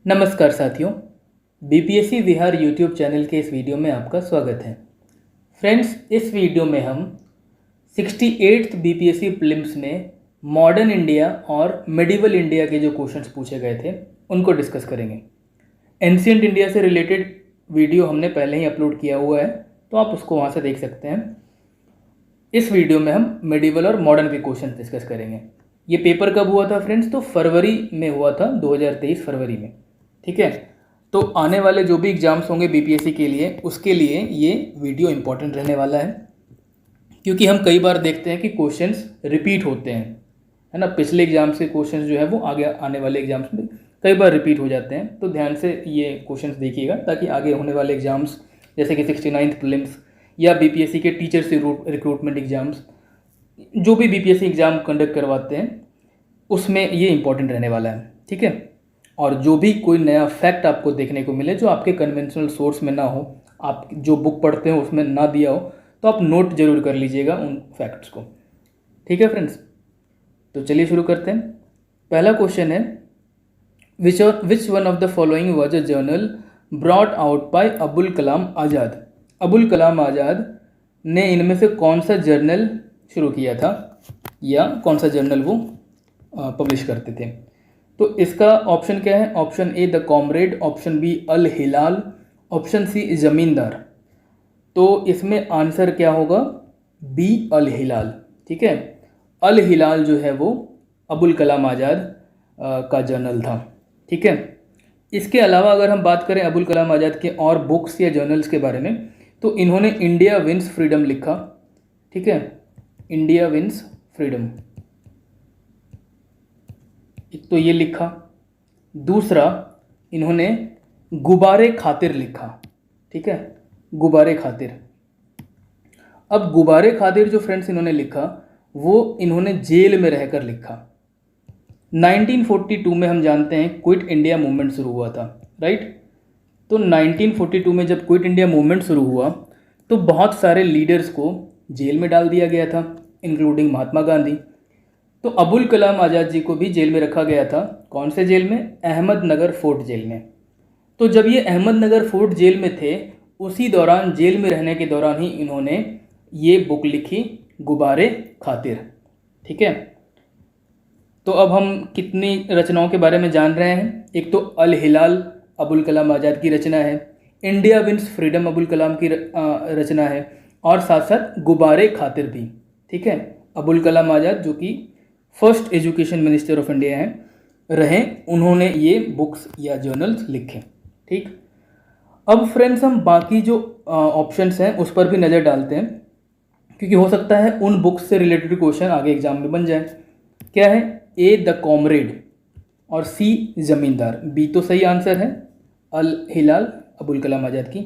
नमस्कार साथियों, BPSC Bihar YouTube channel के इस वीडियो में आपका स्वागत है। फ्रेंड्स, इस वीडियो में हम 68th बीपीएससी प्रीलिम्स में मॉडर्न इंडिया और मिडिवल इंडिया के जो क्वेश्चंस पूछे गए थे उनको डिस्कस करेंगे। एंशिएंट इंडिया से रिलेटेड वीडियो हमने पहले ही अपलोड किया हुआ है, तो आप उसको वहाँ से देख सकते हैं। इस वीडियो में हम मिडिवल और मॉडर्न के क्वेश्चन डिस्कस करेंगे। ये पेपर कब हुआ था फ्रेंड्स? तो फरवरी में हुआ था, 2023 फरवरी में। ठीक है, तो आने वाले जो भी एग्जाम्स होंगे बीपीएससी के लिए, उसके लिए ये वीडियो इंपॉर्टेंट रहने वाला है, क्योंकि हम कई बार देखते हैं कि क्वेश्चंस रिपीट होते हैं, है ना। पिछले एग्जाम्स के क्वेश्चंस जो है वो आगे आने वाले एग्जाम्स में कई बार रिपीट हो जाते हैं, तो ध्यान से ये क्वेश्चंस देखिएगा ताकि आगे होने वाले एग्जाम्स जैसे कि 69th प्रीलिम्स या बीपीएससी के टीचर से रिक्रूटमेंट एग्जाम्स, जो भी बीपीएससी एग्ज़ाम कंडक्ट करवाते हैं उसमें ये इंपॉर्टेंट रहने वाला है। ठीक है, और जो भी कोई नया फैक्ट आपको देखने को मिले जो आपके कन्वेंशनल सोर्स में ना हो, आप जो बुक पढ़ते हो उसमें ना दिया हो, तो आप नोट जरूर कर लीजिएगा उन फैक्ट्स को। ठीक है फ्रेंड्स, तो चलिए शुरू करते हैं। पहला क्वेश्चन है, which one of the following was a journal brought out by Abul Kalam Azad. Abul Kalam Azad ने इनमें से कौन सा जर्नल शुरू किया था या कौन सा जर्नल वो पब्लिश करते थे? तो इसका ऑप्शन क्या है? Option A the Comrade, option B Al Hilal, option C Zamindar. तो इसमें आंसर क्या होगा? बी अल हिलाल। ठीक है, अल हिलाल जो है वो अबुल कलाम आज़ाद का जर्नल था। ठीक है, इसके अलावा अगर हम बात करें अबुल कलाम आज़ाद के और बुक्स या जर्नल्स के बारे में, तो इन्होंने इंडिया विंस फ्रीडम लिखा। ठीक है, इंडिया विंस फ्रीडम, एक तो ये लिखा। दूसरा, इन्होंने गुब्बारे खातिर लिखा। ठीक है, गुब्बारे खातिर। अब गुब्बारे खातिर जो फ्रेंड्स इन्होंने लिखा वो इन्होंने जेल में रहकर लिखा। 1942 में हम जानते हैं क्विट इंडिया मूवमेंट शुरू हुआ था, राइट। तो 1942 में जब क्विट इंडिया मूवमेंट शुरू हुआ तो बहुत सारे लीडर्स को जेल में डाल दिया गया था, इंक्लूडिंग महात्मा गांधी। तो अबुल कलाम आज़ाद जी को भी जेल में रखा गया था। कौन से जेल में? अहमदनगर फोर्ट जेल में। तो जब ये अहमदनगर फोर्ट जेल में थे, उसी दौरान जेल में रहने के दौरान ही इन्होंने ये बुक लिखी, गुब्बारे खातिर। ठीक है, तो अब हम कितनी रचनाओं के बारे में जान रहे हैं। एक तो अल हिलाल अबुल कलाम आज़ाद की रचना है, India wins freedom Abul Kalam की रचना है, और साथ साथ गुब्बारे खातिर भी। ठीक है, अबुल कलाम आज़ाद जो कि first education minister of India रहे, उन्होंने ये बुक्स या जर्नल्स लिखे। ठीक, अब फ्रेंड्स हम बाकी जो ऑप्शंस हैं उस पर भी नज़र डालते हैं, क्योंकि हो सकता है उन बुक्स से रिलेटेड क्वेश्चन आगे एग्जाम में बन जाए। क्या है? ए द कॉमरेड और सी जमींदार। बी तो सही आंसर है, अल हिलाल अबुल कलाम आज़ाद की।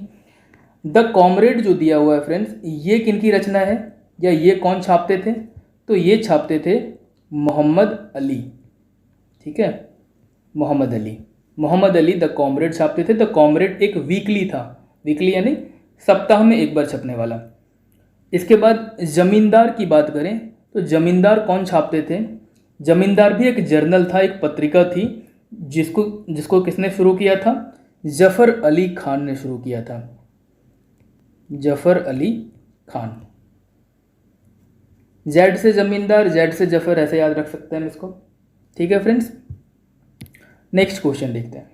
द कॉमरेड जो दिया हुआ है फ्रेंड्स, ये किनकी रचना है या ये कौन छापते थे? तो ये छापते थे मोहम्मद अली। ठीक है, मोहम्मद अली द कॉमरेड छापते थे। द कॉमरेड एक वीकली था, वीकली यानी सप्ताह में एक बार छपने वाला। इसके बाद जमींदार की बात करें तो जमींदार कौन छापते थे? जमींदार भी एक जर्नल था, एक पत्रिका थी, जिसको किसने शुरू किया था? जफ़र अली खान ने शुरू किया था, जफ़र अली खान। जेड से जमींदार, जेड से जफ़र, ऐसे याद रख सकते हैं इसको। ठीक है फ्रेंड्स, नेक्स्ट क्वेश्चन देखते हैं।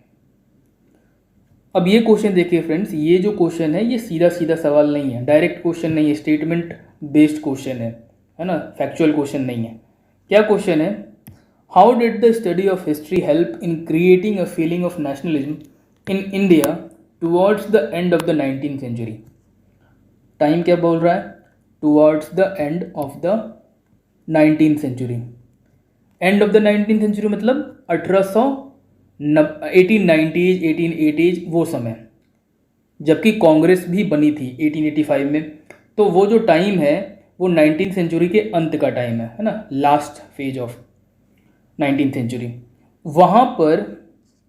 अब ये क्वेश्चन देखिए फ्रेंड्स, ये जो क्वेश्चन है ये सीधा सीधा सवाल नहीं है, डायरेक्ट क्वेश्चन नहीं है, स्टेटमेंट बेस्ड क्वेश्चन है ना, फैक्चुअल क्वेश्चन नहीं है। क्या क्वेश्चन है? How did the study of history help in creating a feeling of nationalism in India towards the end of the 19th century. Time क्या बोल रहा है? Towards the end of the 19th century. End of the 19th century मतलब 1890s 1880s, वो समय जबकि कांग्रेस भी बनी थी 1885 में। तो वो जो टाइम है वो 19th सेंचुरी के अंत का टाइम है ना, last phase of 19th century. वहाँ पर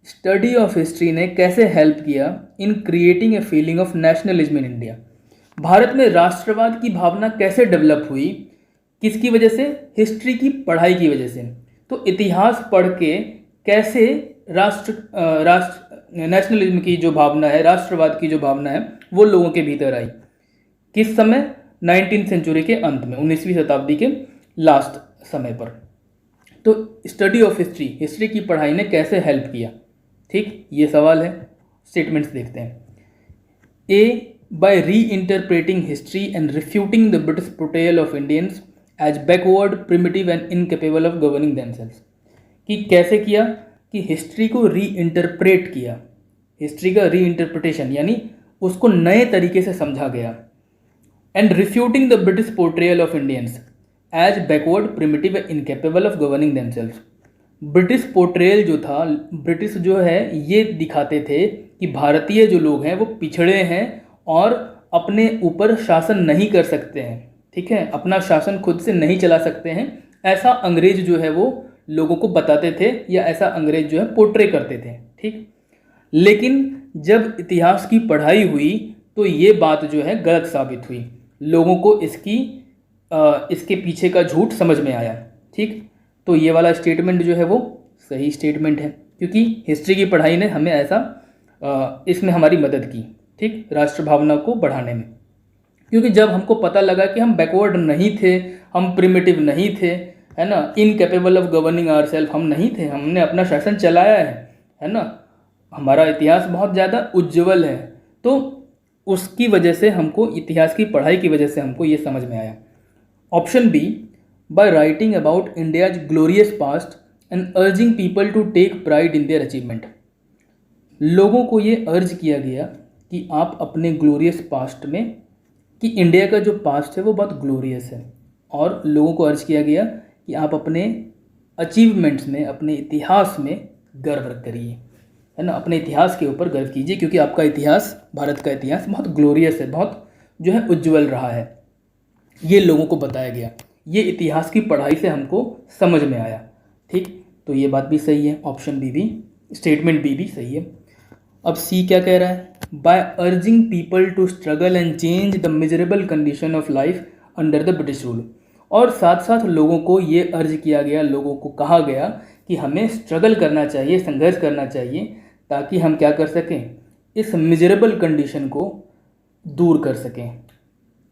स्टडी ऑफ हिस्ट्री ने कैसे हेल्प किया in creating a feeling of nationalism in India. Bharat में राष्ट्रवाद की भावना कैसे डेवलप हुई? किसकी वजह से? हिस्ट्री की पढ़ाई की वजह से। तो इतिहास पढ़ के कैसे नेशनलिज्म की जो भावना है, राष्ट्रवाद की जो भावना है, वो लोगों के भीतर आई। किस समय? 19वीं सेंचुरी के अंत में, 19वीं शताब्दी के लास्ट समय पर। तो स्टडी ऑफ हिस्ट्री, हिस्ट्री की पढ़ाई ने कैसे हेल्प किया? ठीक, ये सवाल है। स्टेटमेंट्स देखते हैं। A, by reinterpreting history and refuting the British portrayal of Indians as backward, primitive and incapable of governing themselves. कि कैसे किया? कि हिस्ट्री को री इंटरप्रेट किया, हिस्ट्री का री इंटरप्रिटेशन, यानी उसको नए तरीके से समझा गया। And refuting the British portrayal of Indians as backward, primitive and incapable of governing themselves. British portrayal जो था, ब्रिटिश जो है ये दिखाते थे कि भारतीय जो लोग हैं वो पिछड़े हैं और अपने ऊपर शासन नहीं कर सकते हैं। ठीक है, अपना शासन खुद से नहीं चला सकते हैं, ऐसा अंग्रेज जो है वो लोगों को बताते थे, या ऐसा अंग्रेज जो है पोर्ट्रे करते थे। ठीक, लेकिन जब इतिहास की पढ़ाई हुई तो ये बात जो है गलत साबित हुई, लोगों को इसके पीछे का झूठ समझ में आया। ठीक, तो ये वाला स्टेटमेंट जो है वो सही स्टेटमेंट है, क्योंकि हिस्ट्री की पढ़ाई ने हमें इसमें हमारी मदद की। ठीक, राष्ट्र भावना को बढ़ाने में। क्योंकि जब हमको पता लगा कि हम बैकवर्ड नहीं थे, हम प्रिमिटिव नहीं थे, है ना, इनकेपेबल ऑफ गवर्निंग आवरसेल्फ हम नहीं थे, हमने अपना शासन चलाया है ना, हमारा इतिहास बहुत ज़्यादा उज्जवल है, तो उसकी वजह से हमको, इतिहास की पढ़ाई की वजह से हमको ये समझ में आया। Option B, by writing about India's glorious past and urging people to take pride in their achievement. लोगों को ये अर्ज किया गया कि आप अपने ग्लोरियस पास्ट में, कि इंडिया का जो पास्ट है वो बहुत ग्लोरियस है, और लोगों को अर्ज किया गया कि आप अपने अचीवमेंट्स में, अपने इतिहास में गर्व करिए, है ना, अपने इतिहास के ऊपर गर्व कीजिए, क्योंकि आपका इतिहास, भारत का इतिहास बहुत ग्लोरियस है, बहुत जो है उज्जवल रहा है। ये लोगों को बताया गया, ये इतिहास की पढ़ाई से हमको समझ में आया। ठीक, तो ये बात भी सही है, ऑप्शन बी भी, स्टेटमेंट बी भी सही है। अब सी क्या कह रहा है? By urging people to struggle and change the miserable condition of life under the British rule. और साथ साथ लोगों को ये अर्ज किया गया, लोगों को कहा गया कि हमें स्ट्रगल करना चाहिए, संघर्ष करना चाहिए, ताकि हम क्या कर सकें, इस मिजरेबल कंडीशन को दूर कर सकें।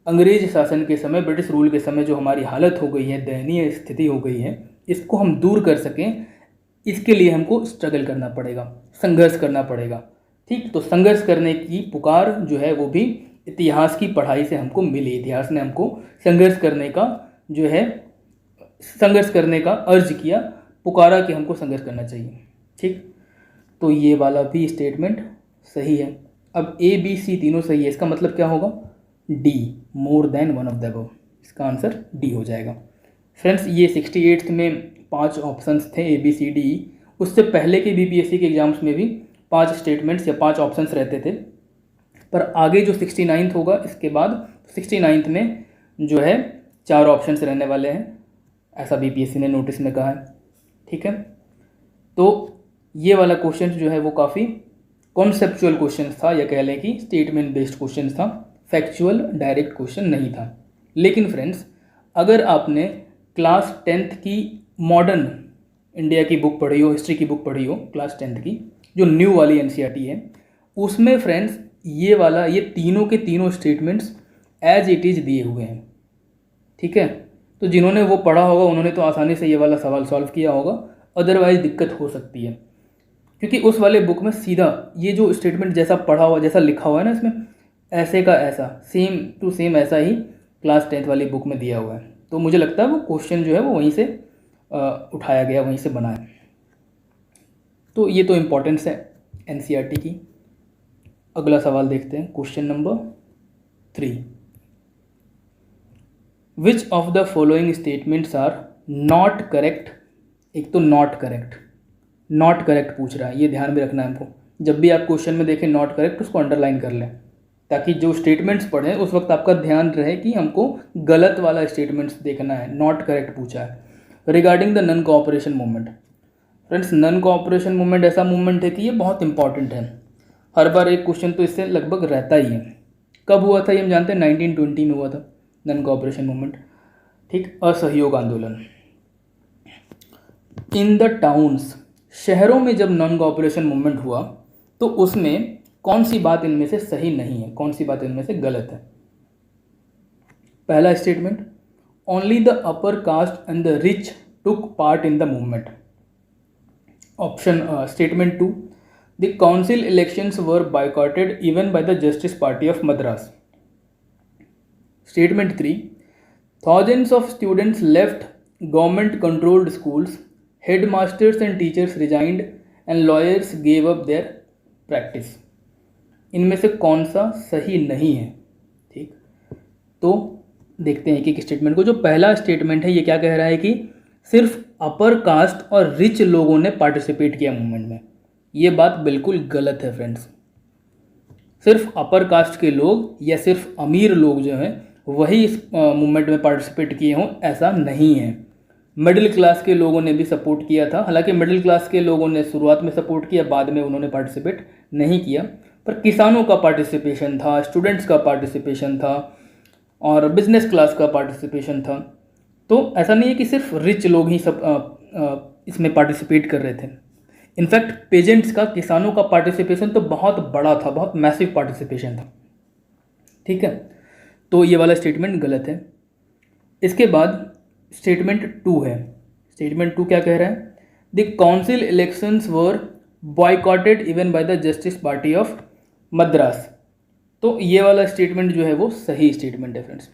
अंग्रेज शासन के समय, ब्रिटिश रूल के समय जो हमारी हालत हो गई है, दयनीय स्थिति हो गई है, इसको हम दूर कर सकें, इसके लिए हमको स्ट्रगल करना पड़ेगा, संघर्ष करना पड़ेगा। ठीक, तो संघर्ष करने की पुकार जो है वो भी इतिहास की पढ़ाई से हमको मिली। इतिहास ने हमको संघर्ष करने का जो है, संघर्ष करने का अर्ज किया, पुकारा कि हमको संघर्ष करना चाहिए। ठीक, तो ये वाला भी स्टेटमेंट सही है। अब ए बी सी तीनों सही है, इसका मतलब क्या होगा? D, more than one of the above, इसका आंसर डी हो जाएगा। फ्रेंड्स, ये 68th में 5 ऑप्शंस थे, ए बी सी डी। उससे पहले के बीपीएससी के एग्जाम्स में भी 5 स्टेटमेंट्स या 5 ऑप्शंस रहते थे, पर आगे जो 69th होगा, इसके बाद 69th में जो है 4 ऑप्शंस रहने वाले हैं, ऐसा बीपीएससी ने नोटिस में कहा है। ठीक है, तो ये वाला क्वेश्चन जो है वो काफ़ी कॉन्सेप्चुअल क्वेश्चन था, या कह लें कि स्टेटमेंट बेस्ड क्वेश्चन था, फैक्चुअल डायरेक्ट क्वेश्चन नहीं था। लेकिन फ्रेंड्स, अगर आपने क्लास 10th की मॉडर्न इंडिया की बुक पढ़ी हो, हिस्ट्री की बुक पढ़ी हो क्लास 10th की, जो न्यू वाली एनसीईआरटी है, उसमें फ्रेंड्स ये तीनों के तीनों स्टेटमेंट्स एज इट इज़ दिए हुए हैं। ठीक है, तो जिन्होंने वो पढ़ा होगा उन्होंने तो आसानी से ये वाला सवाल सॉल्व किया होगा, अदरवाइज दिक्कत हो सकती है, क्योंकि उस वाले बुक में सीधा ये जो स्टेटमेंट जैसा पढ़ा हुआ, जैसा लिखा हुआ है ना, इसमें ऐसे का ऐसा, सेम टू सेम ऐसा ही क्लास 10th वाली बुक में दिया हुआ है। तो मुझे लगता है वो क्वेश्चन जो है वो वहीं से उठाया गया, वहीं से बना है। तो ये तो इम्पोर्टेंस है एनसीईआरटी की। अगला सवाल देखते हैं, question number 3। Which of the following statements are not correct? एक तो नॉट करेक्ट पूछ रहा है, ये ध्यान में रखना है हमको। जब भी आप क्वेश्चन में देखें नॉट करेक्ट, उसको अंडरलाइन कर लें, ताकि जो स्टेटमेंट्स पढ़ें उस वक्त आपका ध्यान रहे कि हमको गलत वाला स्टेटमेंट्स देखना है। नॉट करेक्ट पूछा है regarding the non cooperation movement. Friends, non cooperation movement ऐसा मूवमेंट है कि ये बहुत इंपॉर्टेंट है, हर बार एक क्वेश्चन तो इससे लगभग रहता ही है। कब हुआ था ये हम जानते हैं, 1920 में हुआ था नन कोऑपरेशन मूवमेंट। ठीक, असहयोग आंदोलन। इन द टाउन्स शहरों में जब नॉन कोऑपरेशन मूवमेंट हुआ तो उसमें कौन सी बात इनमें से सही नहीं है, कौन सी बात इनमें से गलत है? पहला statement, only the upper caste and the rich took part in the movement. Option statement 2, the council elections were बायकॉटेड even by the justice party of Madras. Statement 3, thousands of students left government controlled schools, headmasters and teachers resigned and lawyers gave up their practice। इनमें से कौन सा सही नहीं है? ठीक, तो देखते हैं कि स्टेटमेंट को। जो पहला स्टेटमेंट है ये क्या कह रहा है कि सिर्फ अपर कास्ट और रिच लोगों ने पार्टिसिपेट किया मूवमेंट में। ये बात बिल्कुल गलत है फ्रेंड्स। सिर्फ अपर कास्ट के लोग या सिर्फ अमीर लोग जो हैं वही इस मूवमेंट में पार्टिसिपेट किए हों, ऐसा नहीं है। मिडिल क्लास के लोगों ने भी सपोर्ट किया था। हालांकि मिडिल क्लास के लोगों ने शुरुआत में सपोर्ट किया, बाद में उन्होंने पार्टिसिपेट नहीं किया, पर किसानों का पार्टिसिपेशन था, स्टूडेंट्स का पार्टिसिपेशन था और बिजनेस क्लास का पार्टिसिपेशन था। तो ऐसा नहीं है कि सिर्फ रिच लोग ही सब इसमें पार्टिसिपेट कर रहे थे। इनफैक्ट पेजेंट्स का, किसानों का पार्टिसिपेशन तो बहुत बड़ा था, बहुत मैसिव पार्टिसिपेशन था। ठीक है, तो ये वाला स्टेटमेंट गलत है। इसके बाद स्टेटमेंट 2 है। स्टेटमेंट 2 क्या कह रहा है? The council elections were boycotted even by the justice party of Madras. तो ये वाला स्टेटमेंट जो है वो सही स्टेटमेंट है फ्रेंड्स।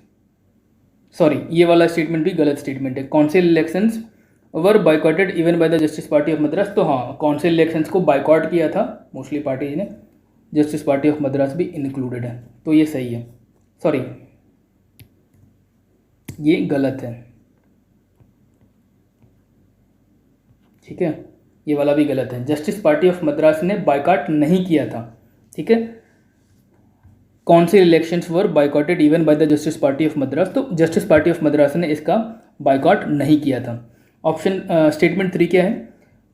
सॉरी, ये वाला स्टेटमेंट भी गलत स्टेटमेंट है। Council elections were बायकॉटेड even by the justice party of Madras, तो हाँ, काउंसिल इलेक्शंस को बायकॉट किया था मोस्टली पार्टीज ने, जस्टिस पार्टी ऑफ मद्रास भी इंक्लूडेड है, तो ये सही है। सॉरी, ये गलत है। ठीक है, ये वाला भी गलत है। जस्टिस पार्टी ऑफ मद्रास ने बायकॉट नहीं किया था। ठीक है, council elections were बायकॉटेड even by the justice party of Madras, तो जस्टिस पार्टी ऑफ मद्रास ने इसका बायकॉट नहीं किया था। ऑप्शन स्टेटमेंट 3 क्या है?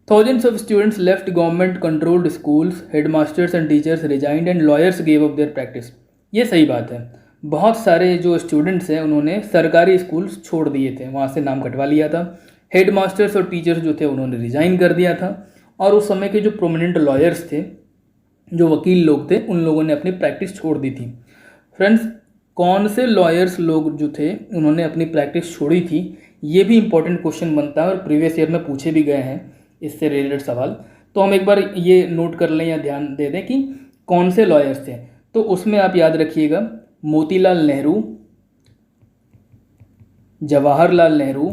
Thousands of students left government controlled schools, headmasters and teachers resigned and lawyers gave up their practice. ये सही बात है। बहुत सारे जो स्टूडेंट्स हैं उन्होंने सरकारी स्कूल्स छोड़ दिए थे, वहाँ से नाम कटवा लिया था। हेड मास्टर्स और टीचर्स जो थे उन्होंने रिज़ाइन कर दिया था, और उस समय के जो प्रोमिनेंट लॉयर्स थे, जो वकील लोग थे, उन लोगों ने अपनी प्रैक्टिस छोड़ दी थी। फ्रेंड्स, कौन से लॉयर्स लोग जो थे उन्होंने अपनी प्रैक्टिस छोड़ी थी, ये भी इंपॉर्टेंट क्वेश्चन बनता है और प्रीवियस ईयर में पूछे भी गए हैं इससे रिलेटेड सवाल। तो हम एक बार ये नोट कर लें या ध्यान दे दें कि कौन से लॉयर्स थे। तो उसमें आप याद रखिएगा, मोतीलाल नेहरू, जवाहरलाल नेहरू,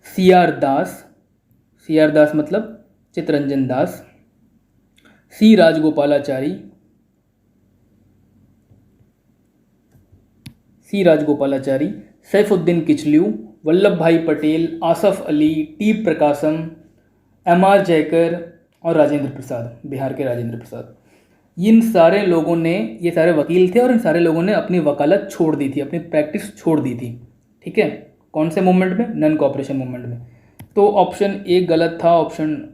सीआर दास मतलब चित्तरंजन दास, सी राजगोपालाचारी, सैफुद्दीन किचलू, वल्लभ भाई पटेल, आसफ अली, टी प्रकाशम, एम.आर. जयकर और राजेंद्र प्रसाद, बिहार के राजेंद्र प्रसाद। इन सारे लोगों ने, ये सारे वकील थे और इन सारे लोगों ने अपनी वकालत छोड़ दी थी, अपनी प्रैक्टिस छोड़ दी थी। ठीक है, कौन से मूवमेंट में? नॉन कोऑपरेशन मूवमेंट में। तो ऑप्शन ए गलत था, ऑप्शन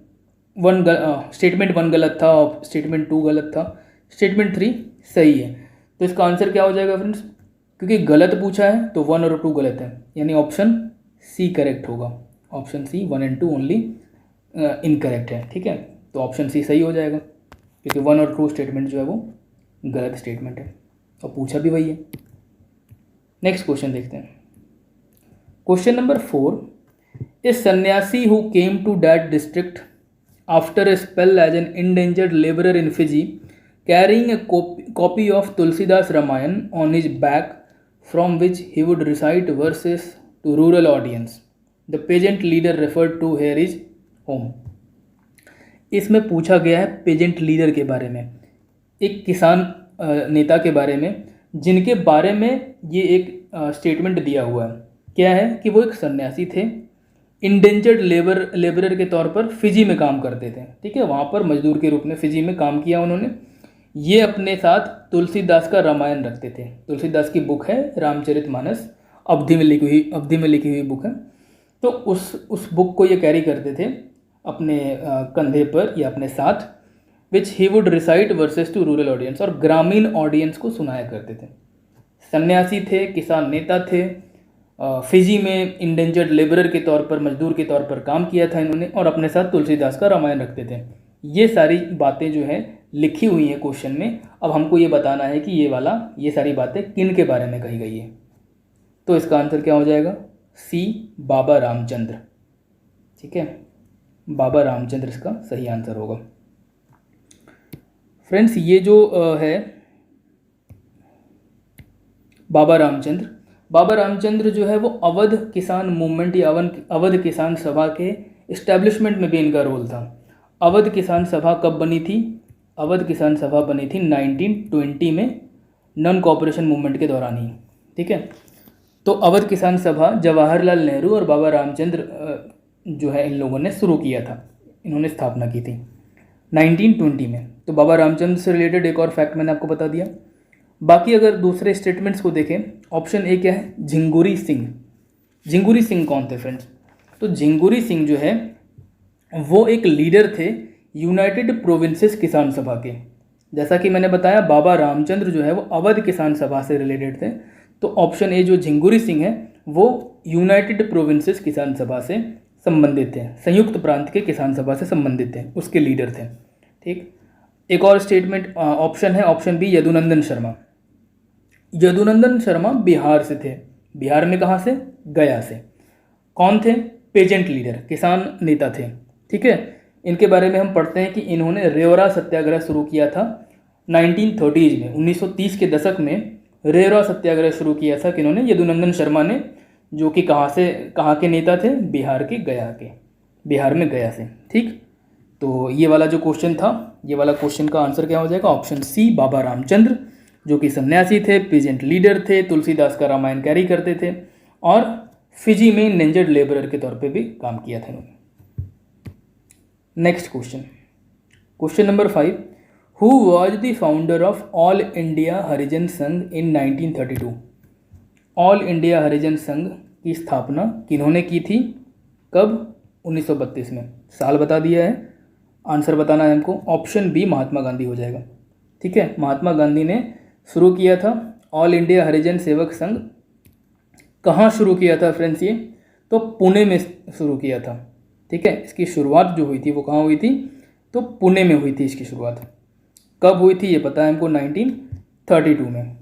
1 स्टेटमेंट 1 गलत था, स्टेटमेंट 2 गलत था, स्टेटमेंट 3 सही है। तो इसका आंसर क्या हो जाएगा फ्रेंड्स? क्योंकि गलत पूछा है तो 1 और 2 गलत है, यानी ऑप्शन सी करेक्ट होगा। ऑप्शन सी 1 और 2 ओनली इनकरेक्ट है। ठीक है, तो ऑप्शन सी सही हो जाएगा, क्योंकि 1 और 2 स्टेटमेंट जो है वो गलत स्टेटमेंट है और पूछा भी वही है। नेक्स्ट क्वेश्चन देखते हैं। Question number 4, a sanyasi who came to that district after a spell as an indentured labourer in Fiji, carrying a copy of Tulsidas Ramayan on his back, from which he would recite verses to rural audience. The peasant leader referred to here is whom. इसमें पूछा गया है pageant leader के बारे में, एक किसान नेता के बारे में, जिनके बारे में ये एक स्टेटमेंट दिया हुआ है। क्या है कि वो एक सन्यासी थे, इंडेंजर्ड लेबरर के तौर पर फिजी में काम करते थे। ठीक है, वहाँ पर मजदूर के रूप में फिजी में काम किया उन्होंने। ये अपने साथ तुलसीदास का रामायण रखते थे। तुलसीदास की बुक है रामचरितमानस, अवधि में लिखी हुई बुक है। तो उस बुक को ये कैरी करते थे अपने कंधे पर या अपने साथ, which he would recite verses to rural audience, और ग्रामीण ऑडियंस को सुनाया करते थे। सन्यासी थे, किसान नेता थे, फिजी में इंडेंजर्ड लेबरर के तौर पर, मजदूर के तौर पर काम किया था इन्होंने, और अपने साथ तुलसीदास का रामायण रखते थे। ये सारी बातें जो हैं लिखी हुई हैं क्वेश्चन में। अब हमको ये बताना है कि ये सारी बातें किन के बारे में कही गई है। तो इसका आंसर क्या हो जाएगा? सी, बाबा रामचंद्र। ठीक है, बाबा रामचंद्र इसका सही आंसर होगा। फ्रेंड्स, ये जो है बाबा रामचंद्र जो है वो अवध किसान मूवमेंट या अवध किसान सभा के इस्टेब्लिशमेंट में भी इनका रोल था। अवध किसान सभा कब बनी थी? अवध किसान सभा बनी थी 1920 में, नॉन कॉपरेशन मूवमेंट के दौरान ही। ठीक है, तो अवध किसान सभा जवाहरलाल नेहरू और बाबा रामचंद्र जो है इन लोगों ने शुरू किया था, इन्होंने स्थापना की थी 1920 में। तो बाबा रामचंद्र से रिलेटेड एक और फैक्ट मैंने आपको बता दिया। बाकी अगर दूसरे स्टेटमेंट्स को देखें, ऑप्शन ए क्या है? झिंगुरी सिंह। झिंगुरी सिंह कौन थे फ्रेंड्स? तो झिंगुरी सिंह जो है वो एक लीडर थे यूनाइटेड प्रोविंसेस किसान सभा के। जैसा कि मैंने बताया, बाबा रामचंद्र जो है वो अवध किसान सभा से रिलेटेड थे। तो ऑप्शन ए जो झिंगुरी सिंह है वो यूनाइटेड प्रोविंसेस किसान सभा से संबंधित थे, संयुक्त प्रांत के किसान सभा से संबंधित थे, उसके लीडर थे। ठीक, एक और स्टेटमेंट ऑप्शन है, ऑप्शन बी, यदुनंदन शर्मा। यदुनंदन शर्मा बिहार से थे। बिहार में कहाँ से? गया से। कौन थे? पेजेंट लीडर, किसान नेता थे। ठीक है, इनके बारे में हम पढ़ते हैं कि इन्होंने रेवरा सत्याग्रह शुरू किया था 1930s में। 1930 के दशक में रेवरा सत्याग्रह शुरू किया था किन्होंने? यदुनंदन शर्मा ने, जो कि कहाँ के नेता थे? बिहार के, गया के, बिहार में गया से। ठीक, तो ये वाला जो क्वेश्चन था, ये वाला क्वेश्चन का आंसर क्या हो जाएगा? ऑप्शन सी, बाबा रामचंद्र, जो कि सन्यासी थे, पीजेंट लीडर थे, तुलसीदास का रामायण कैरी करते थे, और फिजी में इंडेंजर्ड लेबरर के तौर पे भी काम किया था इन्होंने। Next question, question number 5, who was the founder of All India Harijan Sangh in 1932? All India Harijan संघ की स्थापना किन्होंने की थी? कब? 1932 में। साल बता दिया है, आंसर बताना है हमको। ऑप्शन बी, महात्मा गांधी हो जाएगा। ठीक है, महात्मा गांधी ने शुरू किया था ऑल इंडिया हरिजन सेवक संघ। कहाँ शुरू किया था फ्रेंड्स? ये तो पुणे में शुरू किया था। ठीक है, इसकी शुरुआत जो हुई थी वो कहाँ हुई थी? तो पुणे में हुई थी इसकी शुरुआत। कब हुई थी ये पता है हमको? 1932 में।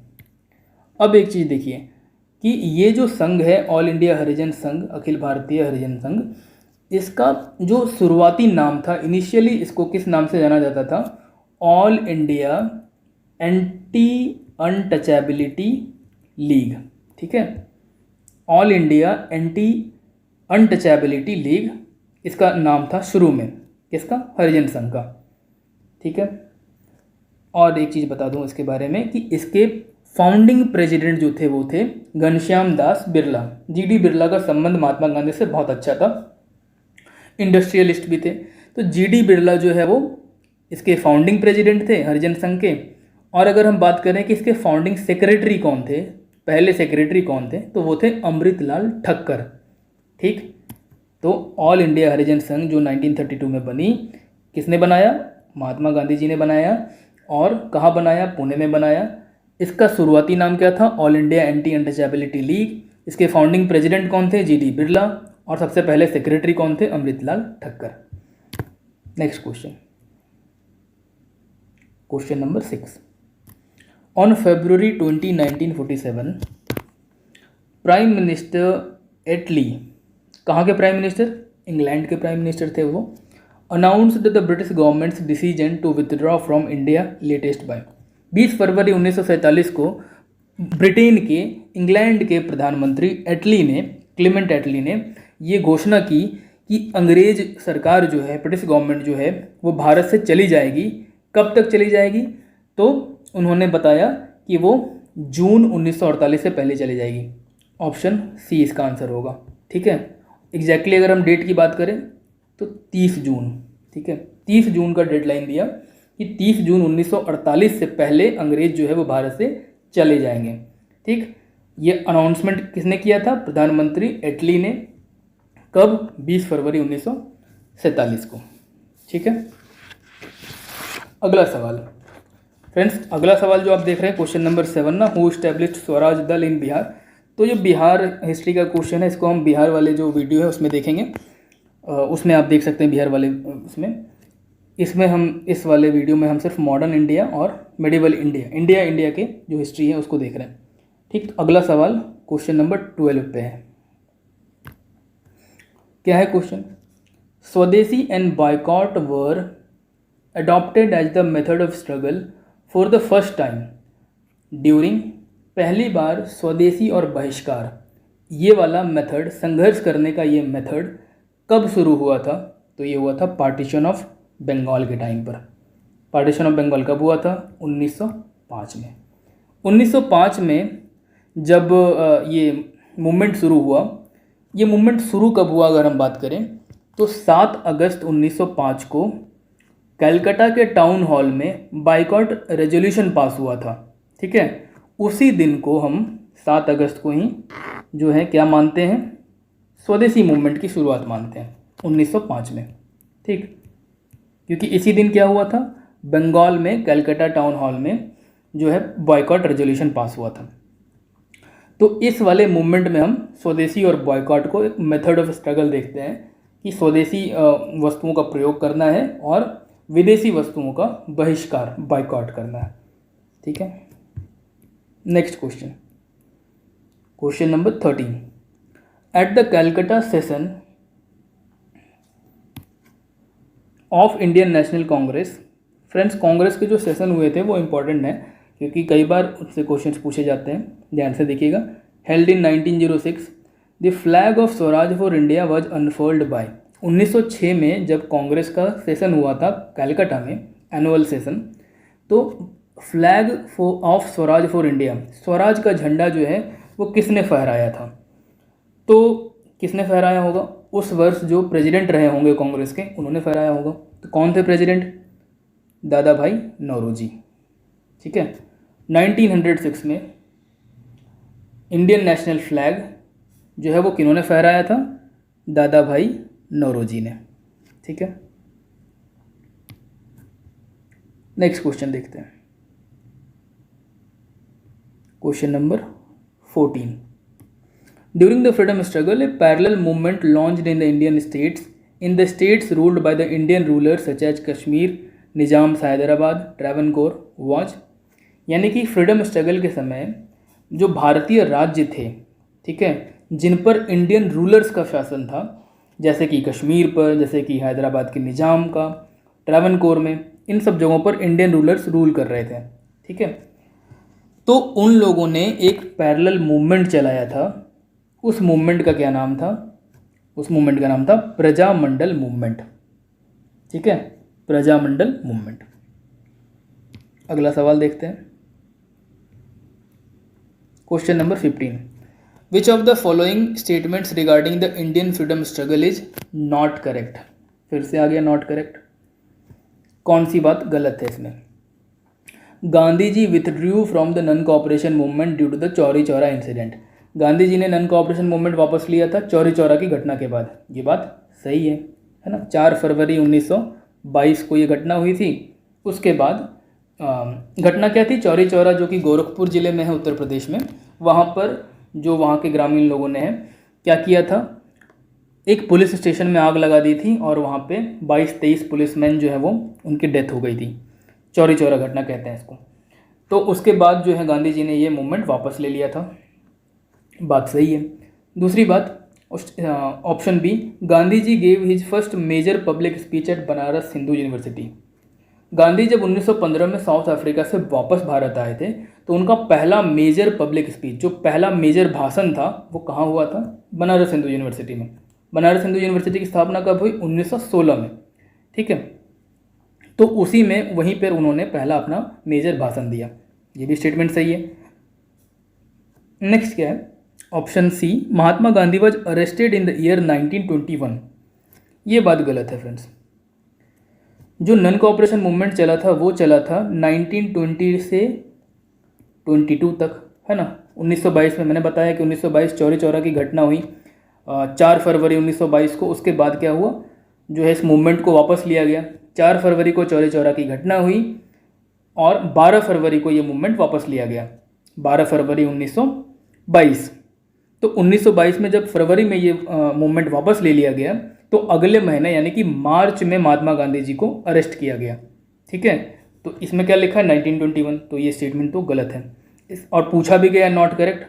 अब एक चीज़ देखिए कि ये जो संघ है ऑल इंडिया हरिजन संघ, अखिल भारतीय हरिजन संघ, इसका जो शुरुआती नाम था, इनिशियली इसको किस नाम से जाना जाता था? All India Anti Untouchability league. ठीक है, all India Anti Untouchability league इसका नाम था शुरू में, किसका? हरिजन संघ का। ठीक है, और एक चीज़ बता दूं इसके बारे में कि इसके फाउंडिंग प्रेसिडेंट जो थे वो थे घनश्याम दास बिरला। जीडी बिरला का संबंध महात्मा गांधी से बहुत अच्छा था, इंडस्ट्रियलिस्ट भी थे। तो जीडी बिरला जो है वो इसके फाउंडिंग प्रेसिडेंट थे हरिजन संघ के। और अगर हम बात करें कि इसके फाउंडिंग सेक्रेटरी कौन थे, पहले सेक्रेटरी कौन थे, तो वो थे अमृतलाल ठक्कर। ठीक, तो ऑल इंडिया हरिजन संघ जो 1932 में बनी, किसने बनाया? महात्मा गांधी जी ने बनाया। और कहाँ बनाया? पुणे में बनाया। इसका शुरुआती नाम क्या था? All India Anti Untouchability League. इसके फाउंडिंग प्रेसिडेंट कौन थे? जीडी बिरला। और सबसे पहले सेक्रेटरी कौन थे? Amritlal Thakkar. Next question, question number 6, on February 20, 1947 prime minister Attlee, कहाँ के प्राइम मिनिस्टर? इंग्लैंड के प्राइम मिनिस्टर थे वो, announced the British government's decision to withdraw from India latest by. 20 फरवरी 1947 को ब्रिटेन के, इंग्लैंड के प्रधानमंत्री एटली ने, क्लेमेंट एटली ने ये घोषणा की कि अंग्रेज सरकार जो है, ब्रिटिश गवर्नमेंट जो है, वो भारत से चली जाएगी। कब तक चली जाएगी? तो उन्होंने बताया कि वो जून 1948 से पहले चली जाएगी। ऑप्शन सी इसका आंसर होगा। ठीक है, एग्जैक्टली अगर हम डेट की बात करें तो 30 जून। ठीक है, 30 जून का डेडलाइन दिया कि 30 जून 1948 से पहले अंग्रेज जो है वो भारत से चले जाएंगे। ठीक, ये अनाउंसमेंट किसने किया था? प्रधानमंत्री एटली ने। कब? 20 फरवरी 1947 को। ठीक है, अगला सवाल फ्रेंड्स, अगला सवाल जो आप देख रहे हैं क्वेश्चन नंबर 7 ना, हु एस्टैब्लिश्ड स्वराज दल इन बिहार। तो जो बिहार हिस्ट्री का क्वेश्चन है इसको हम बिहार वाले जो वीडियो है उसमें देखेंगे, उसमें आप देख सकते हैं बिहार वाले इसमें हम इस वाले वीडियो में हम सिर्फ मॉडर्न इंडिया और मेडिवल इंडिया के जो हिस्ट्री है उसको देख रहे हैं। ठीक, तो अगला सवाल क्वेश्चन नंबर 12 पे है। क्या है क्वेश्चन? स्वदेशी and boycott were adopted as the method of struggle for the first time during, पहली बार स्वदेशी और बहिष्कार ये वाला मेथड, संघर्ष करने का ये मेथड कब शुरू हुआ था? तो ये हुआ था पार्टीशन ऑफ बंगाल के टाइम पर। पार्टीशन ऑफ बंगाल कब हुआ था? 1905 में। 1905 में जब ये मूवमेंट शुरू हुआ, ये मूवमेंट शुरू कब हुआ अगर हम बात करें तो 7 अगस्त 1905 को कलकत्ता के टाउन हॉल में बाइकॉट रेजोल्यूशन पास हुआ था। ठीक है, उसी दिन को हम 7 अगस्त को ही जो है क्या मानते हैं? स्वदेशी मूवमेंट की शुरुआत मानते हैं 1905 में। ठीक, क्योंकि इसी दिन क्या हुआ था? बंगाल में कलकत्ता टाउन हॉल में जो है बॉयकॉट रेजोल्यूशन पास हुआ था। तो इस वाले मूवमेंट में हम स्वदेशी और बॉयकॉट को एक मेथड ऑफ स्ट्रगल देखते हैं कि स्वदेशी वस्तुओं का प्रयोग करना है और विदेशी वस्तुओं का बहिष्कार, बाइकॉट करना है। ठीक है, next question, question number 13। At the Calcutta session of Indian national Congress, friends Congress के जो सेशन हुए थे वो इम्पोर्टेंट है क्योंकि कई बार उससे क्वेश्चंस पूछे जाते हैं, ध्यान से देखिएगा। Held in 1906 the flag of Swaraj for India was unfold by, 1906 में जब कांग्रेस का सेशन हुआ था कलकत्ता में, एनुअल सेशन, तो flag of Swaraj for India, Swaraj का झंडा जो है वो किसने फहराया था? तो किसने फहराया होगा? उस वर्ष जो प्रेसिडेंट रहे होंगे कांग्रेस के उन्होंने फहराया होगा। तो कौन थे प्रेसिडेंट? दादा भाई नौरोजी। ठीक है, 1906 में इंडियन नेशनल फ्लैग जो है वो किन्होंने फहराया था? दादा भाई नौरोजी ने। ठीक है, नेक्स्ट क्वेश्चन देखते हैं, question number 14। During the freedom struggle a parallel movement launched in the Indian states in the states ruled by the Indian ruler such as Kashmir, Nizam Hyderabad, Travancore was, यानी कि फ्रीडम स्ट्रगल के समय जो भारतीय राज्य थे, ठीक है, जिन पर इंडियन रूलर्स का शासन था, जैसे कि कश्मीर पर, जैसे कि हैदराबाद के निजाम का, ट्रावनकोर में, इन सब जगहों पर इंडियन रूलर्स रूल कर रहे थे। ठीक है, तो उन लोगों ने एक पैरेलल मूवमेंट चलाया था। उस मूवमेंट का क्या नाम था? उस मूवमेंट का नाम था प्रजामंडल मूवमेंट। ठीक है, प्रजामंडल मूवमेंट। अगला सवाल देखते हैं, question number 15। Which of the following statements regarding the Indian freedom struggle is not correct? फिर से आ गया नॉट करेक्ट। कौन सी बात गलत है इसमें? Gandhi ji withdrew from the non cooperation movement due to the Chauri Chaura incident. Gandhi ji ने नॉन कोऑपरेशन मूवमेंट वापस लिया था चौरी चौरा की घटना के बाद। ये बात सही है ना? 4 फरवरी 1922 को ये घटना हुई थी। उसके बाद घटना क्या थी? चौरी चौरा जो कि गोरखपुर ज़िले में है उत्तर प्रदेश में, वहाँ पर जो वहाँ के ग्रामीण लोगों ने क्या किया था, एक पुलिस स्टेशन में आग लगा दी थी और वहाँ पे 22-23 पुलिसमैन जो है वो उनकी डेथ हो गई थी। चौरी चौरा घटना कहते हैं इसको। तो उसके बाद जो है गांधी जी ने ये मूवमेंट वापस ले लिया था। बात सही है। दूसरी बात, option B, Gandhi ji gave his first major public speech at Banaras Hindu University. Gandhi जब 1915 में साउथ अफ्रीका से वापस भारत आए थे तो उनका पहला मेजर पब्लिक स्पीच, जो पहला मेजर भाषण था, वो कहाँ हुआ था? बनारस हिंदू यूनिवर्सिटी में। बनारस हिंदू यूनिवर्सिटी की स्थापना कब हुई? 1916 में। ठीक है, तो उसी में वहीं पर उन्होंने पहला अपना मेजर भाषण दिया। ये भी स्टेटमेंट सही है। नेक्स्ट क्या है? Option C, Mahatma Gandhi was arrested in the year 1921। ये बात गलत है फ्रेंड्स। जो नॉन कोऑपरेशन मूवमेंट चला था वो चला था 1920 से 22 तक, है ना। 1922 में मैंने बताया कि 1922 चौरी चौरा की घटना हुई 4 फरवरी 1922 को। उसके बाद क्या हुआ, जो है इस मूवमेंट को वापस लिया गया। 4 फरवरी को चौरी चौरा की घटना हुई और 12 फरवरी को ये मूवमेंट वापस लिया गया, 12 फरवरी 1922। तो 1922 में जब फरवरी में ये मूवमेंट वापस ले लिया गया तो अगले महीने यानी कि मार्च में महात्मा गांधी जी को अरेस्ट किया गया। ठीक है, तो इसमें क्या लिखा है 1921, तो ये स्टेटमेंट तो गलत है। और पूछा भी गया नॉट करेक्ट,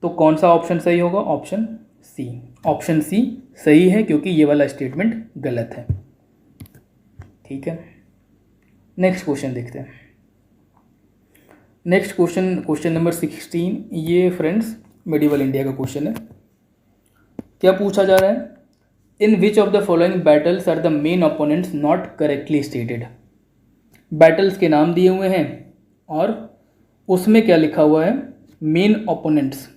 तो कौन सा ऑप्शन सही होगा? Option C. ऑप्शन सी सही है क्योंकि ये वाला स्टेटमेंट गलत है। ठीक है, नेक्स्ट क्वेश्चन देखते हैं। Next question, question number 16। ये फ्रेंड्स मेडिवल इंडिया का क्वेश्चन है। क्या पूछा जा रहा है? In which of the following battles are the main opponents not correctly stated. Battles के नाम दिए हुए हैं और उसमें क्या लिखा हुआ है? मेन ओपोनेंट्स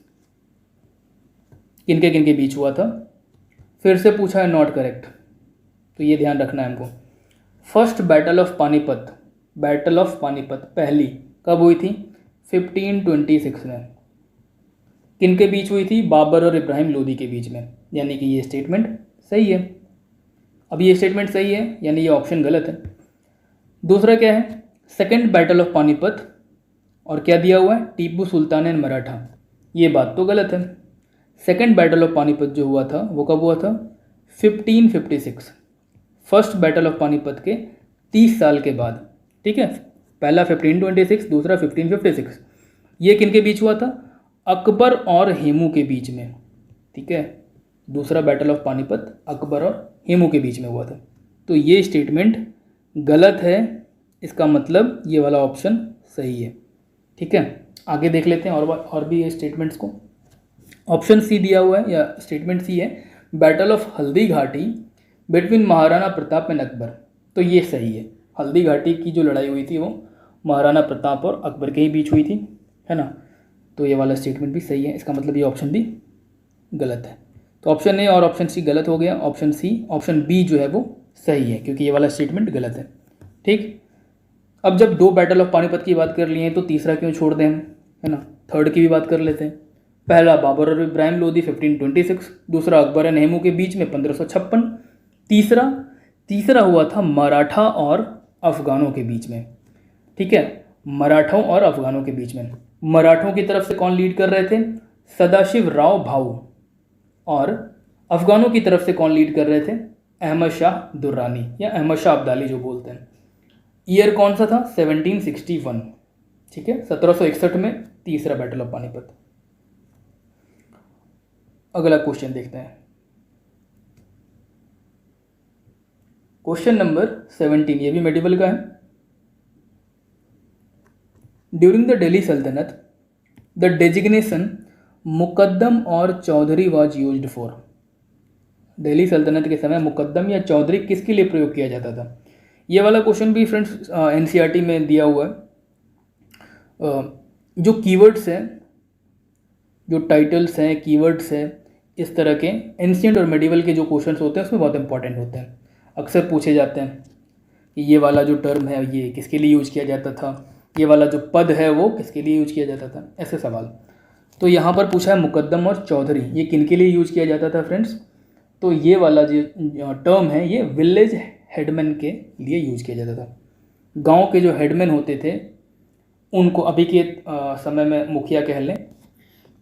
किनके किनके बीच हुआ था। फिर से पूछा है नॉट करेक्ट, तो ये ध्यान रखना है हमको। First battle of Panipat, battle of Panipat पहली कब हुई थी? 1526 में। किनके बीच हुई थी? बाबर और इब्राहिम लोदी के बीच में, यानी कि ये स्टेटमेंट सही है। अब ये स्टेटमेंट सही है यानी ये ऑप्शन गलत है। दूसरा क्या है? सेकंड बैटल ऑफ पानीपत, और क्या दिया हुआ है? Tipu sultan and Maratha. ये बात तो गलत है। सेकंड बैटल ऑफ पानीपत जो हुआ था वो कब हुआ था? 1556। फर्स्ट बैटल ऑफ पानीपत के 30 साल के बाद। ठीक है, पहला 1526, दूसरा 1556। ये किनके बीच हुआ था? अकबर और हेमू के बीच में। ठीक है, दूसरा बैटल ऑफ पानीपत अकबर और हेमू के बीच में हुआ था। तो ये स्टेटमेंट गलत है, इसका मतलब ये वाला ऑप्शन सही है। ठीक है, आगे देख लेते हैं और भी ये स्टेटमेंट्स को। ऑप्शन सी दिया हुआ है, या स्टेटमेंट सी है, battle of Haldi Ghati between Maharana Pratap and Akbar. तो ये सही है। हल्दी घाटी की जो लड़ाई हुई थी वो महाराणा प्रताप और अकबर के ही बीच हुई थी, है ना। तो ये वाला स्टेटमेंट भी सही है, इसका मतलब ये ऑप्शन भी गलत है। तो ऑप्शन ए और ऑप्शन सी गलत हो गया। ऑप्शन सी, ऑप्शन बी जो है वो सही है क्योंकि ये वाला स्टेटमेंट गलत है। ठीक, अब जब दो बैटल ऑफ पानीपत की बात कर लिए हैं तो तीसरा क्यों छोड़ दें हम, है ना। थर्ड की भी बात कर लेते हैं। पहला बाबर और इब्राहिम लोदी 1526, दूसरा अकबर एंड हेमू के बीच में 1556, तीसरा हुआ था मराठा और अफगानों के बीच में। ठीक है, मराठों और अफगानों के बीच में। मराठों की तरफ से कौन लीड कर रहे थे? सदाशिव राव भाऊ। और अफगानों की तरफ से कौन लीड कर रहे थे? अहमद शाह दुर्रानी या अहमद शाह अब्दाली जो बोलते हैं। ईयर कौन सा था? 1761। ठीक है, 1761 में तीसरा बैटल ऑफ पानीपत। अगला क्वेश्चन देखते हैं। क्वेश्चन नंबर 17, ये भी मेडिवल का है। ड्यूरिंग द दिल्ली सल्तनत द डेजिग्नेशन मुकद्दम और chaudhary was used for. Delhi Sultanate के समय मुकद्दम या चौधरी किसके लिए प्रयोग किया जाता था? ये वाला क्वेश्चन भी फ्रेंड्स एनसीईआरटी में दिया हुआ है। जो कीवर्ड्स हैं, जो टाइटल्स हैं, कीवर्ड्स हैं, इस तरह के एंशिएंट और मेडिवल के जो क्वेश्चंस होते हैं उसमें बहुत इंपॉर्टेंट होते हैं। अक्सर पूछे जाते हैं कि ये वाला जो टर्म है ये किसके लिए यूज किया जाता था, ये वाला जो पद है वो किसके लिए यूज किया जाता था, ऐसे सवाल। तो यहाँ पर पूछा है मुकद्दम और चौधरी ये किनके लिए यूज किया जाता था फ्रेंड्स? तो ये वाला जो टर्म है ये विलेज हेडमैन के लिए यूज किया जाता था। गांव के जो हेडमैन होते थे उनको, अभी के समय में मुखिया कह लें,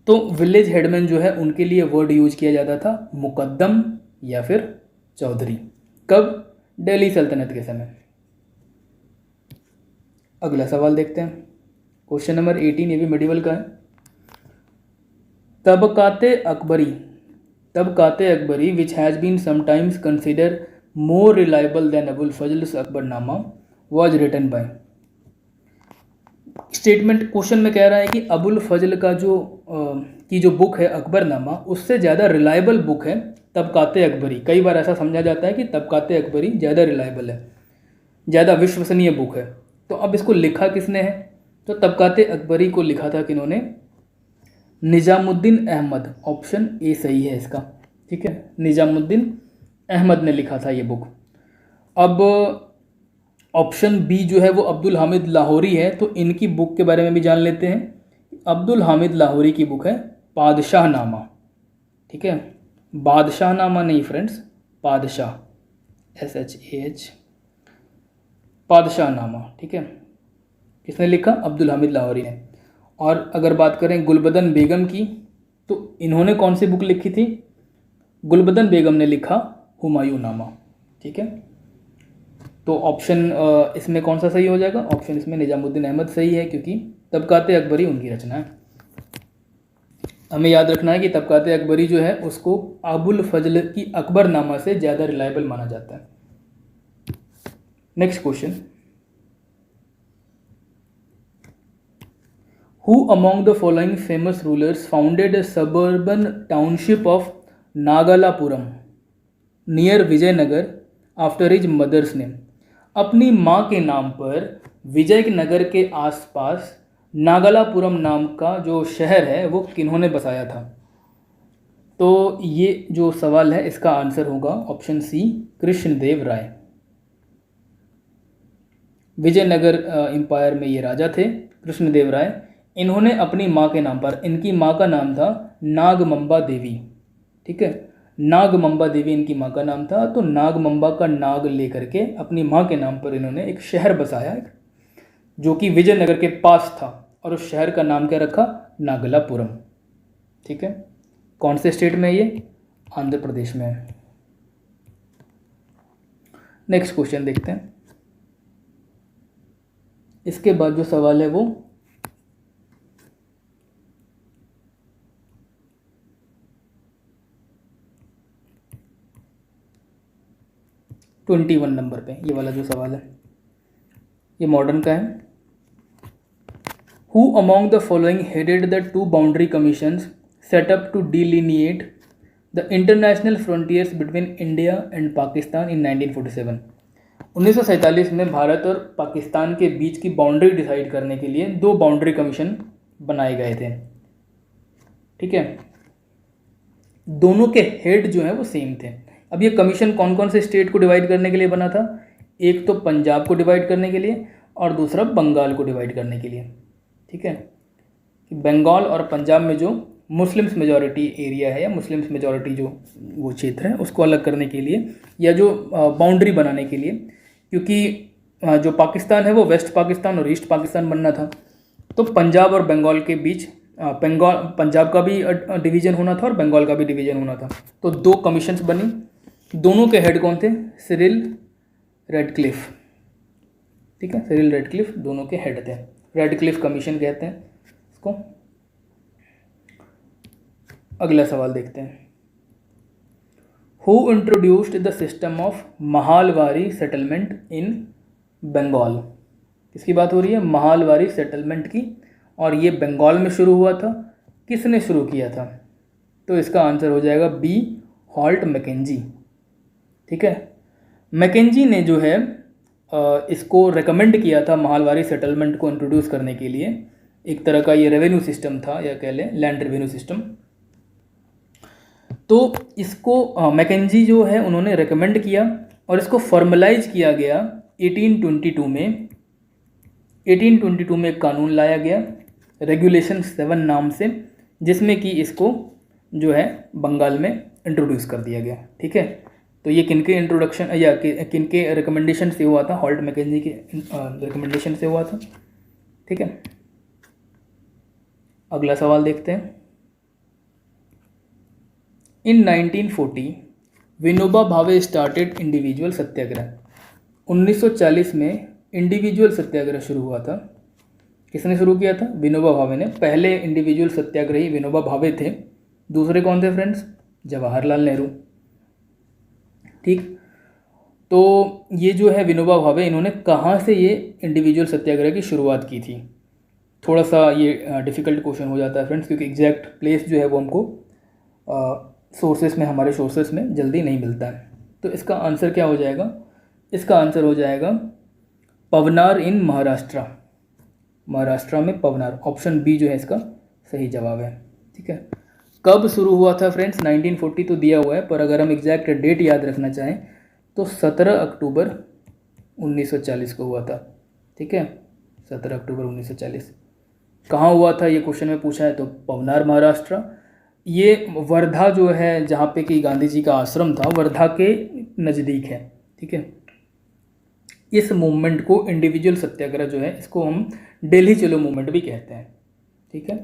तो विलेज हेडमैन जो है उनके लिए वर्ड यूज किया जाता था मुकद्दम या फिर चौधरी। कब? दिल्ली सल्तनत के समय। अगला सवाल देखते हैं। क्वेश्चन नंबर 18, ये भी मेडिवल का है। Tabaqat Akbari which has been sometimes consider more reliable than Abul Fazl's Akbarnama was written by. Statement question में कह रहा है कि अबुल फजल का जो बुक है अकबरनामा उससे ज़्यादा रिलायबल बुक है तबकाते अकबरी। कई बार ऐसा समझा जाता है कि तबकाते अकबरी ज़्यादा रिलायबल है, ज़्यादा विश्वसनीय बुक है। तो अब इसको लिखा किसने है? तो तबकाते अकबरी को लिखा था किन्होंने? निजामुद्दीन अहमद। ऑप्शन ए सही है इसका। ठीक है, निजामुद्दीन अहमद ने लिखा था ये बुक। अब ऑप्शन बी जो है वो अब्दुल हामिद लाहौरी है, तो इनकी बुक के बारे में भी जान लेते हैं। अब्दुल हामिद लाहौरी की बुक है पादशाहनामा। ठीक है, बादशाहनामा नहीं फ्रेंड्स, पादशाह, SHAH, पादशाहनामा। ठीक है, किसने लिखा? अब्दुल हामिद लाहौरी ने। और अगर बात करें गुलबदन बेगम की, तो इन्होंने कौन सी बुक लिखी थी? गुलबदन बेगम ने लिखा हुमायूं नामा। ठीक है, तो ऑप्शन इसमें कौन सा सही हो जाएगा? ऑप्शन इसमें निजामुद्दीन अहमद सही है, क्योंकि तबकाते अकबरी उनकी रचना है। हमें याद रखना है कि तबकाते अकबरी जो है उसको अबुल फजल की अकबरनामा से ज़्यादा रिलायबल माना जाता है। Next question, Who among the following famous rulers founded a suburban township of Nagalapuram near Vijayanagar after his mother's name? अपनी माँ के नाम पर विजयनगर के आसपास नागलापुरम नाम का जो शहर है वो किन्होंने बसाया था? तो ये जो सवाल है इसका आंसर होगा ऑप्शन सी, कृष्णदेव राय। विजयनगर एम्पायर में ये राजा थे कृष्णदेव राय। इन्होंने अपनी माँ के नाम पर, इनकी माँ का नाम था नागमंबा देवी। ठीक है, नागमंबा देवी इनकी माँ का नाम था। तो नागमंबा का नाग लेकर के अपनी माँ के नाम पर इन्होंने एक शहर बसाया जो कि विजयनगर के पास था, और उस शहर का नाम क्या रखा? नागलापुरम। ठीक है, कौन से स्टेट में ये? आंध्र प्रदेश में है। नेक्स्ट क्वेश्चन देखते हैं। इसके बाद जो सवाल है वो 21 नंबर पे, ये वाला जो सवाल है ये मॉडर्न का है। Who among the following headed the two boundary commissions set up to delineate the international frontiers between India and Pakistan in 1947? 1947 में भारत और पाकिस्तान के बीच की बाउंड्री डिसाइड करने के लिए दो बाउंड्री कमीशन बनाए गए थे। ठीक है, दोनों के हेड जो है वो सेम थे। अब ये कमीशन कौन कौन से स्टेट को डिवाइड करने के लिए बना था? एक तो पंजाब को डिवाइड करने के लिए और दूसरा बंगाल को डिवाइड करने के लिए। ठीक है, कि बंगाल और पंजाब में जो मुस्लिम्स मेजॉरिटी एरिया है या मुस्लिम्स मेजॉरिटी जो वो क्षेत्र है उसको अलग करने के लिए, या जो बाउंड्री बनाने के लिए, क्योंकि जो पाकिस्तान है वो वेस्ट पाकिस्तान और ईस्ट पाकिस्तान बनना था। तो पंजाब और बंगाल के बीच पंजाब का भी डिवीज़न होना था और बंगाल का भी डिवीज़न होना था। तो दो कमीशंस बनी, दोनों के हेड कौन थे? Cyril Radcliffe. ठीक है, सिरिल रेडक्लिफ दोनों के हेड थे। रेडक्लिफ कमीशन कहते हैं इसको। अगला सवाल देखते हैं। Who introduced the system of Mahalwari settlement in Bengal? किसकी बात हो रही है? महालवारी सेटलमेंट की, और ये बंगाल में शुरू हुआ था। किसने शुरू किया था? तो इसका आंसर हो जाएगा बी, हॉल्ट मैकेंजी। ठीक है, मैकेंजी ने जो है इसको रेकमेंड किया था महालवारी सेटलमेंट को इंट्रोड्यूस करने के लिए। एक तरह का ये रेवेन्यू सिस्टम था, या कह लें लैंड रेवेन्यू सिस्टम। तो इसको मैकेंजी जो है उन्होंने रेकमेंड किया और इसको फॉर्मलाइज किया गया 1822 में। 1822 में एक कानून लाया गया रेगुलेशन 7 नाम से, जिसमें कि इसको जो है बंगाल में इंट्रोड्यूस कर दिया गया। ठीक है, तो ये किनके इंट्रोडक्शन या किनके रिकमेंडेशन से हुआ था? हॉल्ट मैकेंजी के रिकमेंडेशन से हुआ था। ठीक है, अगला सवाल देखते हैं। इन 1940 विनोबा भावे स्टार्टेड इंडिविजुअल सत्याग्रह। 1940 में इंडिविजुअल सत्याग्रह शुरू हुआ था। किसने शुरू किया था? विनोबा भावे ने। पहले इंडिविजुअल सत्याग्रही विनोबा भावे थे, दूसरे कौन थे फ्रेंड्स? जवाहरलाल नेहरू। ठीक, तो ये जो है विनोबा भावे, इन्होंने कहाँ से ये इंडिविजुअल सत्याग्रह की शुरुआत की थी? थोड़ा सा ये डिफ़िकल्ट क्वेश्चन हो जाता है फ्रेंड्स, क्योंकि एग्जैक्ट प्लेस जो है वो हमको सोर्सेस में, हमारे सोर्सेस में जल्दी नहीं मिलता है। तो इसका आंसर क्या हो जाएगा? इसका आंसर हो जाएगा पवनार इन महाराष्ट्र। महाराष्ट्र में पवनार, ऑप्शन बी जो है इसका सही जवाब है। ठीक है, कब शुरू हुआ था फ्रेंड्स? 1940 तो दिया हुआ है, पर अगर हम एग्जैक्ट डेट याद रखना चाहें तो 17 अक्टूबर 1940 को हुआ था। ठीक है, 17 अक्टूबर 1940। कहाँ हुआ था ये क्वेश्चन में पूछा है, तो पवनार महाराष्ट्र। ये वर्धा जो है जहाँ पे कि गांधी जी का आश्रम था, वर्धा के नज़दीक है। ठीक है, इस मूवमेंट को इंडिविजुअल सत्याग्रह जो है इसको हम दिल्ली चलो मूवमेंट भी कहते हैं। ठीक है,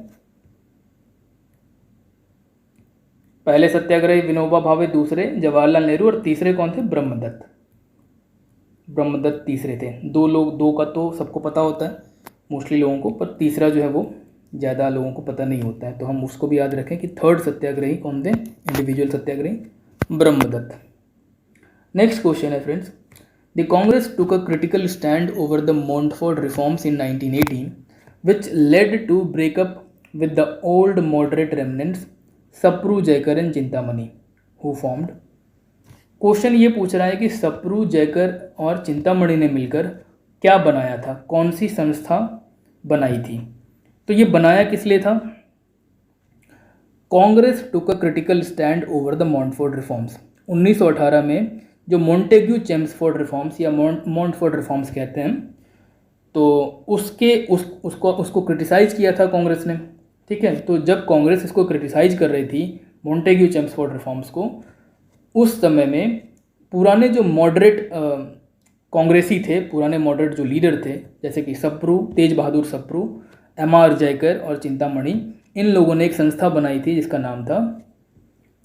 पहले सत्याग्रही विनोबा भावे, दूसरे जवाहरलाल नेहरू और तीसरे कौन थे? ब्रह्मदत्त। ब्रह्मदत्त तीसरे थे। दो का तो सबको पता होता है मोस्टली लोगों को, पर तीसरा जो है वो ज़्यादा लोगों को पता नहीं होता है, तो हम उसको भी याद रखें कि थर्ड सत्याग्रही कौन थे? इंडिविजुअल सत्याग्रही ब्रह्मदत्त। नेक्स्ट क्वेश्चन है friends, the Congress took a critical stand over the Montford reforms in 1918 which led to breakup with the old moderate remnants Sapru, Jayakar and Chintamani who formed। Question ये पूछ रहा है कि सप्रू, जयकर और चिंतामणि ने मिलकर क्या बनाया था, कौन सी संस्था बनाई थी। तो ये बनाया किस लिए था? Congress took a critical stand over the Montford reforms. 1918 में जो मोंटेग्यू चेम्सफोर्ड रिफॉर्म्स या मोंटफोर्ट रिफॉर्म्स कहते हैं, तो उसको क्रिटिसाइज़ किया था कांग्रेस ने। ठीक है, तो जब कांग्रेस इसको क्रिटिसाइज़ कर रही थी मोंटेग्यू चेम्सफोर्ड रिफॉर्म्स को, उस समय में पुराने जो मॉडरेट कांग्रेसी थे, पुराने मॉडरेट जो लीडर थे, जैसे कि सप्रू, तेज बहादुर सप्रू, एम.आर. जयकर और चिंतामणि, इन लोगों ने एक संस्था बनाई थी जिसका नाम था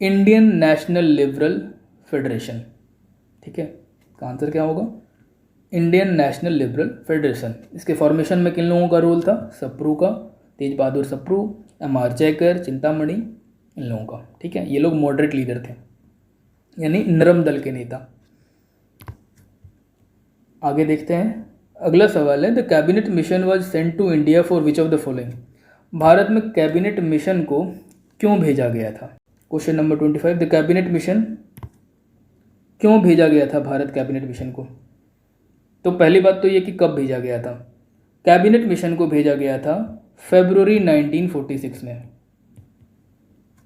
इंडियन नेशनल लिबरल फेडरेशन। ठीक है, इसका आंसर क्या होगा? Indian national liberal federation. इसके फॉर्मेशन में किन लोगों का रोल था? सप्रू का, तेज बहादुर सप्रू, एम.आर. जयकर, चिंतामणि, इन लोगों का। ठीक है, ये लोग मॉडरेट लीडर थे, यानी नरम दल के नेता। आगे देखते हैं, अगला सवाल है, the cabinet mission was sent to India for which of the following. Bharat में कैबिनेट मिशन को क्यों भेजा गया था? Question number 25, the cabinet mission क्यों भेजा गया था भारत कैबिनेट मिशन को? तो पहली बात तो ये कि कब भेजा गया था। कैबिनेट मिशन को भेजा गया था फरवरी 1946 में।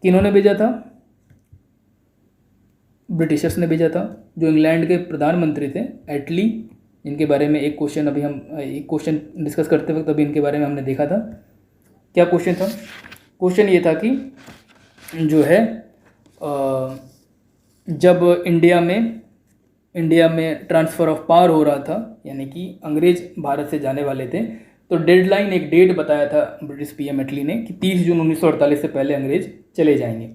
किन्होंने भेजा था? ब्रिटिशर्स ने भेजा था। जो इंग्लैंड के प्रधानमंत्री थे एटली, इनके बारे में एक क्वेश्चन डिस्कस करते वक्त अभी इनके बारे में हमने देखा था। क्या क्वेश्चन था? क्वेश्चन ये था कि जो है जब इंडिया में ट्रांसफ़र ऑफ पावर हो रहा था, यानी कि अंग्रेज़ भारत से जाने वाले थे, तो डेडलाइन, एक डेट बताया था ब्रिटिश पीएम एटली ने कि 30 जून 1948 से पहले अंग्रेज़ चले जाएंगे।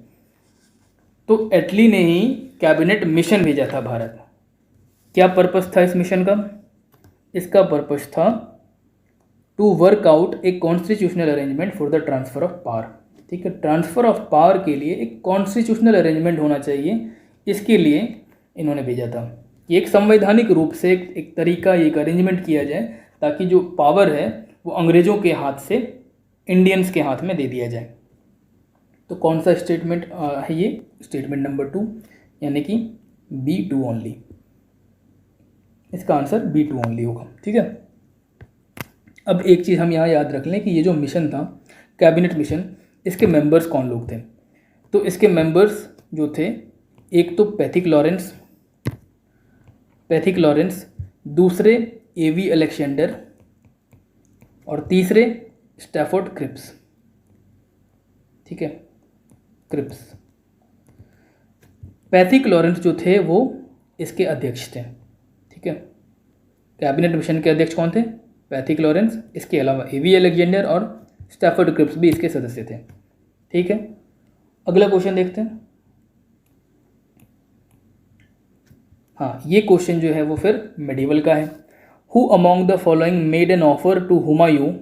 तो एटली ने ही कैबिनेट मिशन भेजा था भारत। क्या पर्पस था इस मिशन का? इसका पर्पस था to work out a constitutional arrangement for the transfer of power. ठीक है, ट्रांसफ़र ऑफ पावर के लिए एक कॉन्स्टिट्यूशनल अरेंजमेंट होना चाहिए, इसके लिए इन्होंने भेजा था कि एक संवैधानिक रूप से एक तरीका, एक अरेंजमेंट किया जाए ताकि जो पावर है वो अंग्रेज़ों के हाथ से इंडियंस के हाथ में दे दिया जाए। तो कौन सा स्टेटमेंट है ये? स्टेटमेंट नंबर 2, यानी कि B2 ओनली। इसका आंसर B2 ओनली होगा। ठीक है, अब एक चीज़ हम यहाँ याद रख लें कि ये जो मिशन था कैबिनेट मिशन, इसके मेंबर्स कौन लोग थे? तो इसके मेंबर्स जो थे, एक तो पैथिक लॉरेंस, दूसरे A.V. अलेक्जेंडर और तीसरे स्टैफोर्ड क्रिप्स। ठीक है, क्रिप्स। पैथिक लॉरेंस जो थे वो इसके अध्यक्ष थे। ठीक है, कैबिनेट मिशन के अध्यक्ष कौन थे? Pethick Lawrence. इसके अलावा A.V. अलेक्जेंडर और स्टैफोर्ड क्रिप्स भी इसके सदस्य थे। ठीक है, अगला क्वेश्चन देखते हैं। हाँ, ये क्वेश्चन जो है वो फिर मेडिवल का है। Who among the following made an offer to Humayun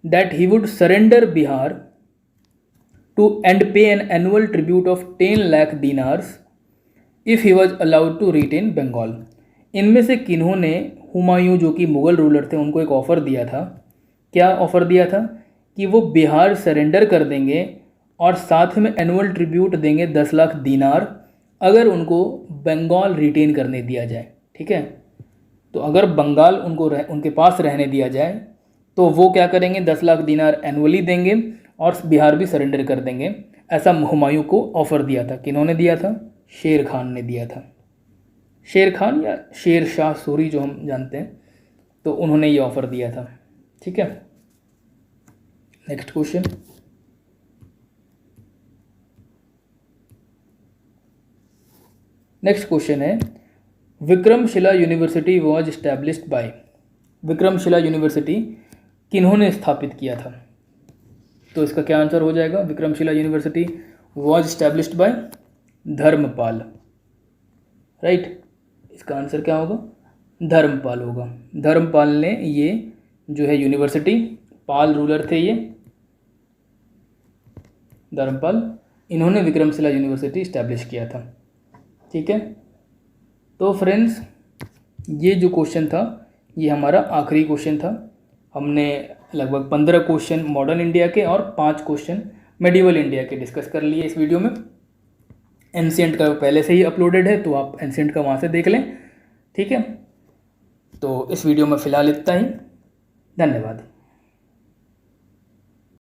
that he would surrender Bihar to and pay an annual tribute of 10 lakh dinars if he was allowed to retain Bengal. इनमें से किन्होंने हुमायूं, जो कि मुग़ल रूलर थे, उनको एक ऑफ़र दिया था? क्या ऑफ़र दिया था? कि वो बिहार सरेंडर कर देंगे और साथ में एनुअल ट्रिब्यूट देंगे 10 लाख दिनार अगर उनको बंगाल रिटेन करने दिया जाए। ठीक है, तो अगर बंगाल उनके पास रहने दिया जाए तो वो क्या करेंगे? 10 लाख दिनार एनुअली देंगे और बिहार भी सरेंडर कर देंगे। ऐसा हुमायूं को ऑफ़र दिया था। किन्होंने दिया था? शेर खान ने दिया था। शेर खान या शेर शाह सूरी जो हम जानते हैं, तो उन्होंने ये ऑफ़र दिया था। ठीक है, नेक्स्ट क्वेश्चन। नेक्स्ट क्वेश्चन है, Vikramshila university was established by. Vikramshila university किन्होंने स्थापित किया था? तो इसका क्या आंसर हो जाएगा? Vikramshila university was established by Dharmapal, right. इसका आंसर क्या होगा? धर्मपाल होगा। धर्मपाल ने ये जो है यूनिवर्सिटी, पाल रूलर थे ये धर्मपाल, इन्होंने विक्रमशिला यूनिवर्सिटी इस्टेब्लिश किया था। ठीक है, तो फ्रेंड्स ये जो क्वेश्चन था ये हमारा आखिरी क्वेश्चन था। हमने लगभग 15 क्वेश्चन मॉडर्न इंडिया के और 5 क्वेश्चन मेडिवल इंडिया के डिस्कस कर लिए इस वीडियो में। एंशिएंट का पहले से ही अपलोडेड है, तो आप एंशिएंट का वहाँ से देख लें। ठीक है, तो इस वीडियो में फ़िलहाल इतना ही। धन्यवाद।